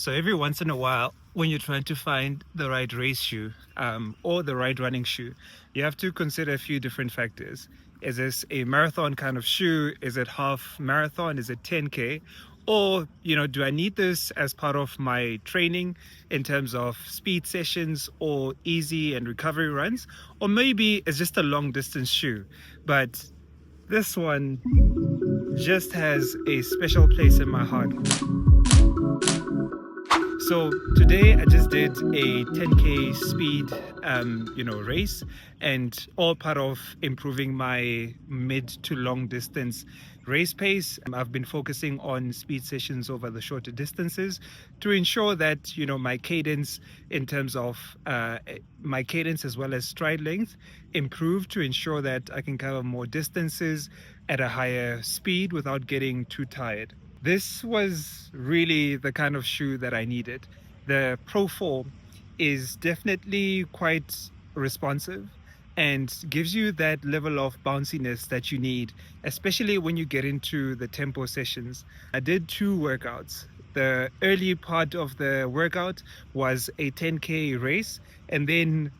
So every once in a while, when you're trying to find the right race shoe or the right running shoe, you have to consider a few different factors. Is this a marathon kind of shoe? Is it half marathon? Is it 10K? Or, do I need this as part of my training in terms of speed sessions or easy and recovery runs? Or maybe it's just a long distance shoe. But this one just has a special place in my heart. So today I just did a 10K speed, race, and all part of improving my mid to long distance race pace. I've been focusing on speed sessions over the shorter distances to ensure that, my cadence in terms of my cadence as well as stride length improve to ensure that I can cover more distances at a higher speed without getting too tired. This was really the kind of shoe that I needed. The Pro 4 is definitely quite responsive and gives you that level of bounciness that you need, especially when you get into the tempo sessions. I did 2 workouts. The early part of the workout was a 10K race, and then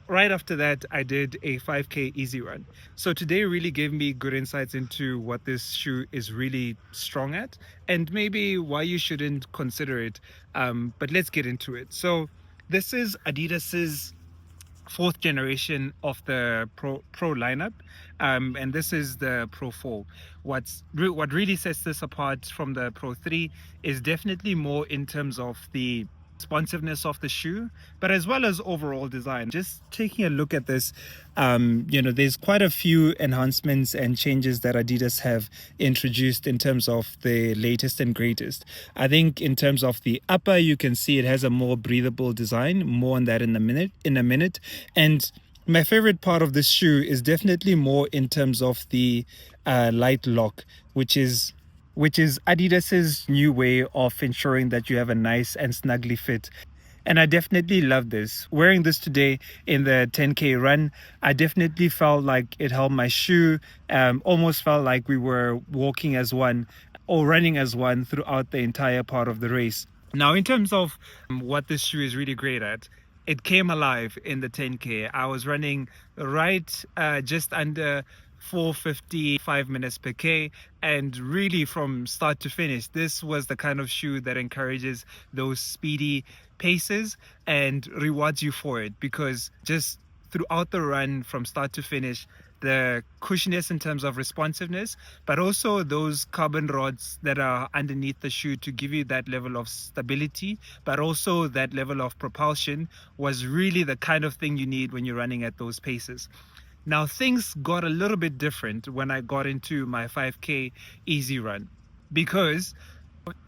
right after that I did a 5K easy run. So today really gave me good insights into what this shoe is really strong at and maybe why you shouldn't consider it. But let's get into it. So this is Adidas's 4th generation of the Pro lineup, and this is the Pro 4. What really sets this apart from the Pro 3 is definitely more in terms of the responsiveness of the shoe, but as well as overall design. Just taking a look at this, there's quite a few enhancements and changes that Adidas have introduced in terms of the latest and greatest. I think in terms of the upper, you can see it has a more breathable design. More on that in a minute. And my favorite part of this shoe is definitely more in terms of the light lock, which is Adidas's new way of ensuring that you have a nice and snugly fit. And I definitely love this. Wearing this today in the 10K run, I definitely felt like it held my shoe, almost felt like we were walking as one or running as one throughout the entire part of the race. Now, in terms of what this shoe is really great at, it came alive in the 10K. I was running right just under 4:55 minutes per K, and really from start to finish, this was the kind of shoe that encourages those speedy paces and rewards you for it, because just throughout the run from start to finish, the cushiness in terms of responsiveness, but also those carbon rods that are underneath the shoe to give you that level of stability, but also that level of propulsion, was really the kind of thing you need when you're running at those paces. Now, things got a little bit different when I got into my 5K easy run, because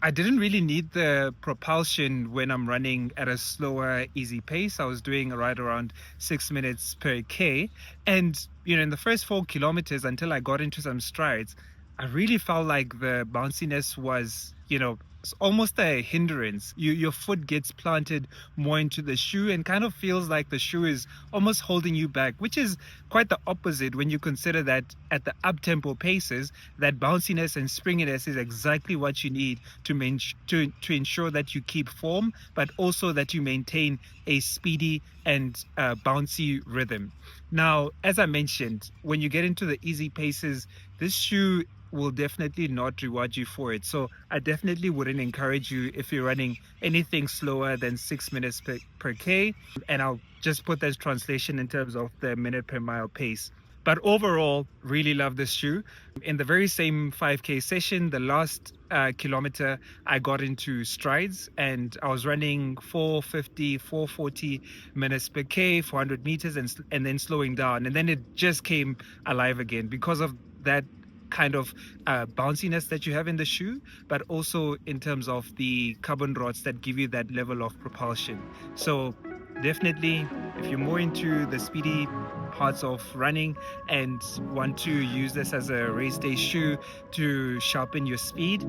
I didn't really need the propulsion when I'm running at a slower, easy pace. I was doing right around 6 minutes per K. And, in the first 4 kilometers, until I got into some strides, I really felt like the bounciness was, it's almost a hindrance. Your foot gets planted more into the shoe and kind of feels like the shoe is almost holding you back, which is quite the opposite when you consider that at the up-tempo paces, that bounciness and springiness is exactly what you need to ensure that you keep form, but also that you maintain a speedy and bouncy rhythm. Now, as I mentioned, when you get into the easy paces, this shoe will definitely not reward you for it. So I definitely wouldn't encourage you if you're running anything slower than 6 minutes per K. And I'll just put that translation in terms of the minute per mile pace. But overall, really love this shoe. In the very same 5K session, the last kilometer, I got into strides and I was running 4:50, 4:40 minutes per K, 400 meters, and then slowing down. And then it just came alive again because of that kind of bounciness that you have in the shoe, but also in terms of the carbon rods that give you that level of propulsion. So definitely, if you're more into the speedy parts of running and want to use this as a race day shoe to sharpen your speed,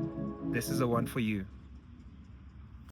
this is the one for you.